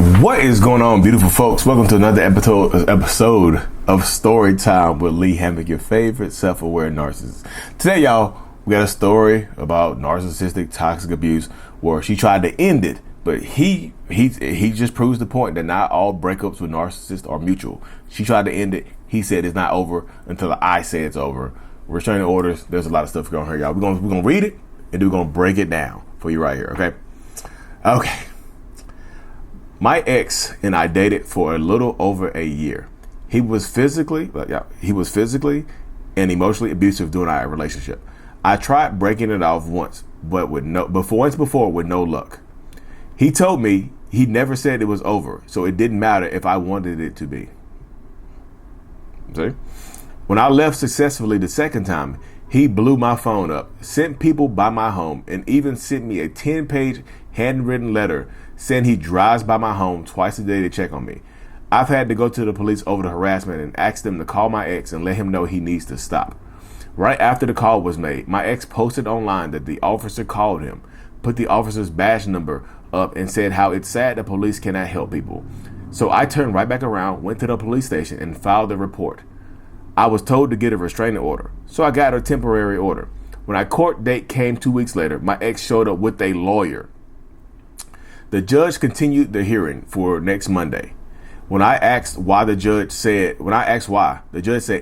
What is going on, beautiful folks? Welcome to another episode of Story Time with Lee Hammock, your favorite self-aware narcissist. Today, y'all, we got a story about narcissistic toxic abuse where she tried to end it, but he just proves the point that not all breakups with narcissists are mutual. She tried to end it. He said it's not over until I say it's over. Restraining orders. There's a lot of stuff going on here, y'all. We're gonna read it and then we're gonna break it down for you right here. Okay. My ex and I dated for a little over a year. He was physically and emotionally abusive during our relationship. I tried breaking it off once, but with no luck. He told me he never said it was over, so it didn't matter if I wanted it to be. See? When I left successfully the second time, he blew my phone up, sent people by my home, and even sent me a 10-page handwritten letter saying he drives by my home twice a day to check on me. I've had to go to the police over the harassment and ask them to call my ex and let him know he needs to stop. Right after the call was made, my ex posted online that the officer called him, put the officer's badge number up, and said how it's sad the police cannot help people. So I turned right back around, went to the police station, and filed a report. I was told to get a restraining order, so I got a temporary order. When our court date came 2 weeks later, my ex showed up with a lawyer. The judge continued the hearing for next Monday. When I asked why, the judge said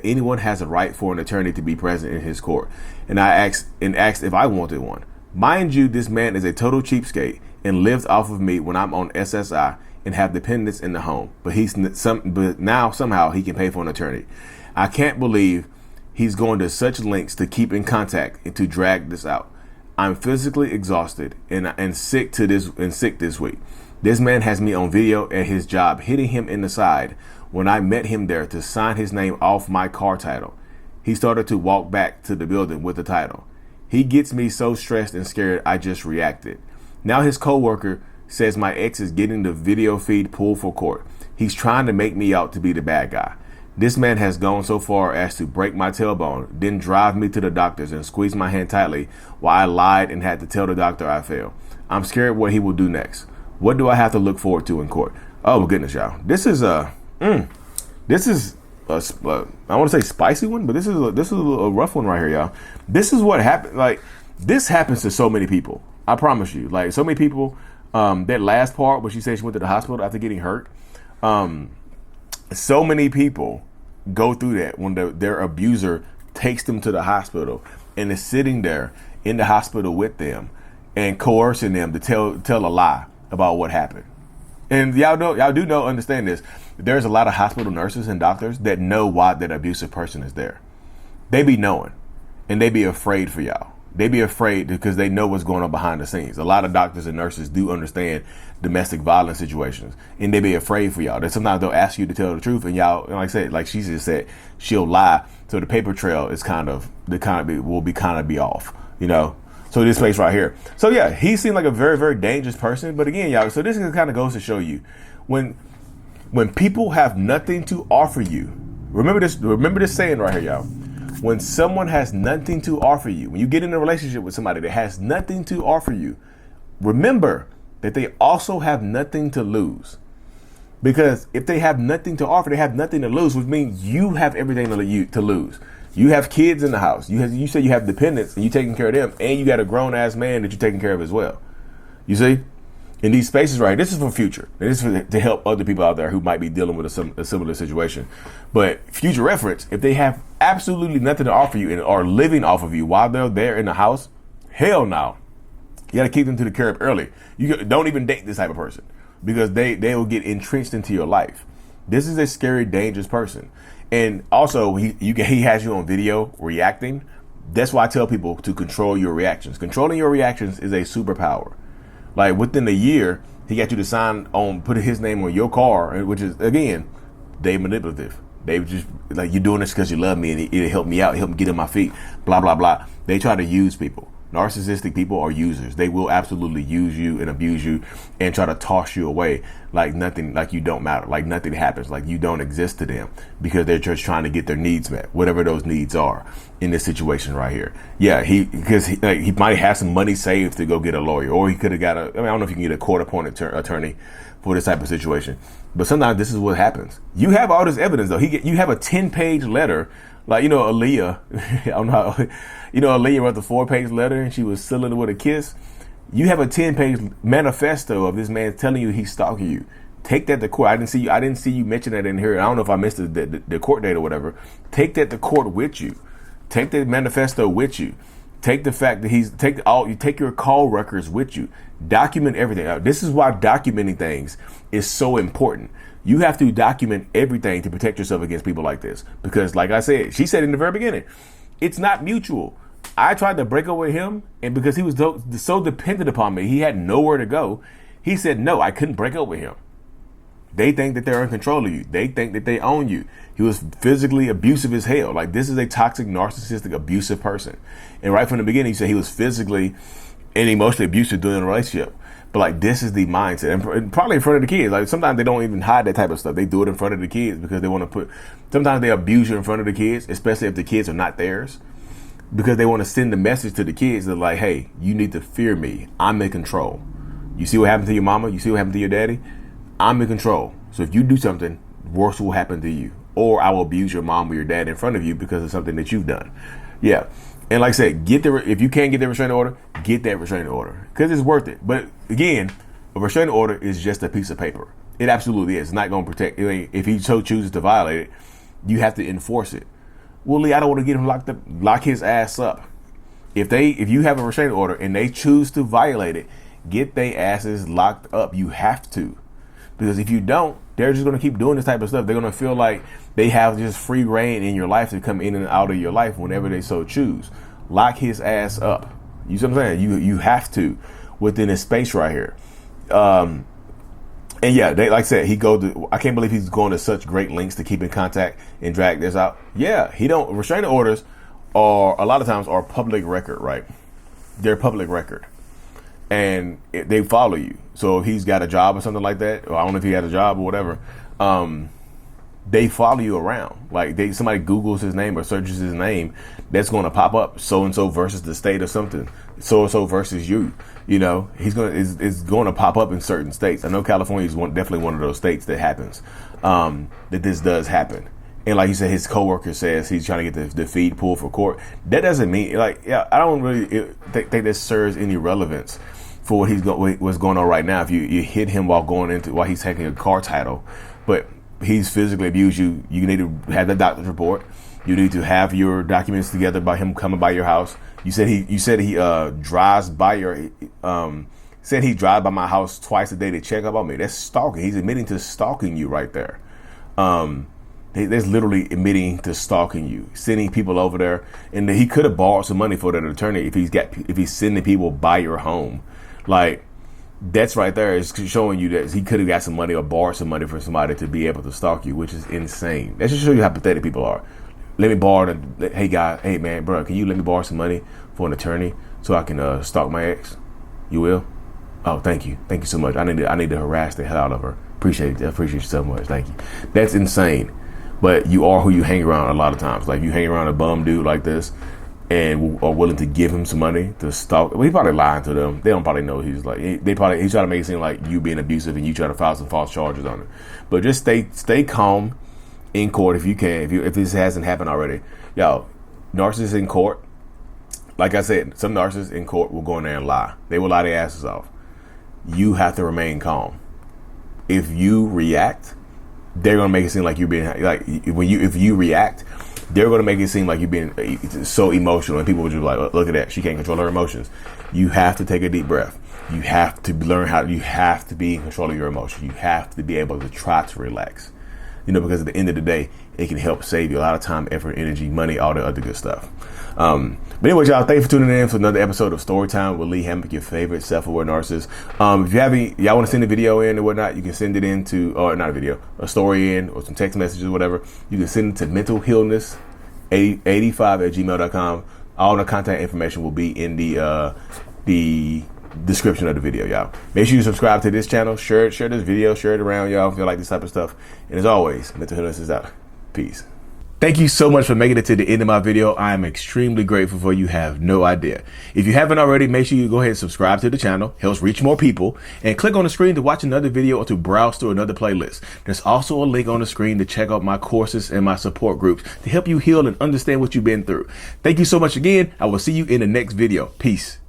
anyone has a right for an attorney to be present in his court, and I asked if I wanted one. Mind you, this man is a total cheapskate and lives off of me when I'm on SSI and have dependents in the home. But now somehow he can pay for an attorney. I can't believe he's going to such lengths to keep in contact and to drag this out. I'm physically exhausted and sick this week. This man has me on video at his job hitting him in the side when I met him there to sign his name off my car title. He started to walk back to the building with the title. He gets me so stressed and scared I just reacted. Now his coworker says my ex is getting the video feed pulled for court. He's trying to make me out to be the bad guy. This man has gone so far as to break my tailbone, then drive me to the doctors and squeeze my hand tightly while I lied and had to tell the doctor I failed. I'm scared what he will do next. What do I have to look forward to in court? Oh my goodness, y'all. This is I want to say spicy one, but this is a rough one right here, y'all. This is what happened. Like, this happens to so many people. I promise you. Like, so many people. That last part where she said she went to the hospital after getting hurt. So many people go through that when their abuser takes them to the hospital and is sitting there in the hospital with them and coercing them to tell a lie about what happened. And y'all do understand this. There's a lot of hospital nurses and doctors that know why that abusive person is there. They be knowing, and they be afraid for y'all. They be afraid because they know what's going on behind the scenes. A lot of doctors and nurses do understand domestic violence situations, and they be afraid for y'all. That sometimes they'll ask you to tell the truth, and y'all, like I said, like she just said, she'll lie. So the paper trail is will be off, you know. So this place right here. So yeah, he seemed like a very, very dangerous person. But again, y'all, so this kind of goes to show you when people have nothing to offer you. Remember this saying right here, y'all. When someone has nothing to offer you, when you get in a relationship with somebody that has nothing to offer you, remember that they also have nothing to lose. Because if they have nothing to offer, they have nothing to lose, which means you have everything to lose. You have kids in the house. You say you have dependents and you're taking care of them, and you got a grown ass man that you're taking care of as well. You see? In these spaces, right? This is for future. This is to help other people out there who might be dealing with a similar situation. But future reference, if they have absolutely nothing to offer you and are living off of you while they're there in the house, hell no. You got to keep them to the curb early. You don't even date this type of person because they will get entrenched into your life. This is a scary, dangerous person. And also, he has you on video reacting. That's why I tell people to control your reactions. Controlling your reactions is a superpower. Like, within a year, he got you to put his name on your car, which is, again, they manipulative. They just like, you're doing this because you love me and it'll help me out, help me get on my feet, blah, blah, blah. They try to use people. Narcissistic people are users. They will absolutely use you and abuse you and try to toss you away like nothing, like you don't matter, like nothing happens, like you don't exist to them because they're just trying to get their needs met, whatever those needs are in this situation right here. Yeah, he might have some money saved to go get a lawyer, or he could have got I don't know if you can get a court-appointed attorney, for this type of situation. But sometimes this is what happens. You have all this evidence though. You have a 10-page letter, like, you know, Aaliyah. I don't know how, you know, Aaliyah wrote the 4-page letter and she was sealing it with a kiss. You have a 10-page manifesto of this man telling you he's stalking you. Take that to court. I didn't see you mention that in here. I don't know if I missed the court date or whatever. Take that to court with you. Take the manifesto with you. Take the fact that you take your call records with you. Document everything. This is why documenting things is so important. You have to document everything to protect yourself against people like this. Because like I said, she said in the very beginning, it's not mutual. I tried to break up with him, and because he was so dependent upon me, he had nowhere to go. He said, no, I couldn't break up with him. They think that they're in control of you. They think that they own you. He was physically abusive as hell. Like, this is a toxic, narcissistic, abusive person. And right from the beginning, he said he was physically and emotionally abusive during the relationship. But like, this is the mindset, and probably in front of the kids. Like, sometimes they don't even hide that type of stuff. They do it in front of the kids because they want to sometimes they abuse you in front of the kids, especially if the kids are not theirs, because they want to send the message to the kids that like, hey, you need to fear me. I'm in control. You see what happened to your mama? You see what happened to your daddy? I'm in control. So if you do something, worse will happen to you. Or I will abuse your mom or your dad in front of you because of something that you've done. Yeah. And like I said, if you can't get the restraining order, get that restraining order because it's worth it. But again, a restraining order is just a piece of paper. It absolutely is. It's not going to protect. If he so chooses to violate it, you have to enforce it. Well, Lee, I don't want to get him locked up, lock his ass up. If you have a restraining order and they choose to violate it, get their asses locked up. You have to. Because if you don't, they're just going to keep doing this type of stuff. They're going to feel like they have just free reign in your life to come in and out of your life whenever they so choose. Lock his ass up. You see what I'm saying? You have to within this space right here. And yeah, they, like I said, I can't believe he's going to such great lengths to keep in contact and drag this out. Yeah, restraining orders are a lot of times are public record, right? They're public record. And they follow you. So if he's got a job or something like that, or I don't know if he had a job or whatever, they follow you around. Like somebody Googles his name or searches his name, that's going to pop up so-and-so versus the state or something. So-and-so versus you. You know, it's going to pop up in certain states. I know California is definitely one of those states that happens, that this does happen. And like you said, his coworker says he's trying to get the feed pulled for court. That doesn't mean, like, yeah, I don't really think that serves any relevance for what's going on right now. If you hit him while he's taking a car title, but he's physically abused you, you need to have the doctor's report. You need to have your documents together by him coming by your house. You said he drives by my house twice a day to check up on me. That's stalking. He's admitting to stalking you right there. That's literally admitting to stalking you, sending people over there, and he could have borrowed some money for that attorney if he's sending people by your home. Like, that's right there is showing you that he could have got some money or borrowed some money from somebody to be able to stalk you, which is insane. That should show you how pathetic people are. Let me borrow hey man, bro, can you let me borrow some money for an attorney so I can stalk my ex? You will? Oh, thank you so much. I need to harass the hell out of her. Appreciate you so much. Thank you. That's insane. But you are who you hang around a lot of times. Like, you hang around a bum dude like this and are willing to give him some money to stalk. Well, he probably lying to them. They don't probably know he's trying to make it seem like you being abusive and you try to file some false charges on it. But just stay calm in court if you can. If this hasn't happened already, y'all, narcissists in court. Like I said, some narcissists in court will go in there and lie. They will lie their asses off. You have to remain calm. If you react, they're gonna make it seem like you're being if you react, they're going to make it seem like you're being so emotional, and people will just be like, look at that, she can't control her emotions. You have to take a deep breath. You have to you have to be in control of your emotions. You have to be able to try to relax, because at the end of the day, it can help save you a lot of time, effort, energy, money, all the other good stuff. But anyway, y'all, thanks for tuning in for another episode of Storytime with Lee Hammock, your favorite self-aware narcissist. If you have y'all want to send a video in or whatnot, you can send it a story in, or some text messages or whatever. You can send it to mentalhealness85@gmail.com. All the contact information will be in the description of the video, y'all. Make sure you subscribe to this channel, share this video, share it around, y'all, if you like this type of stuff. And as always, Mental Healness is out. Peace. Thank you so much for making it to the end of my video. I am extremely grateful for you. Have no idea. If you haven't already, make sure you go ahead and subscribe to the channel. Helps reach more people. And click on the screen to watch another video or to browse through another playlist. There's also a link on the screen to check out my courses and my support groups to help you heal and understand what you've been through. Thank you so much again. I will see you in the next video. Peace.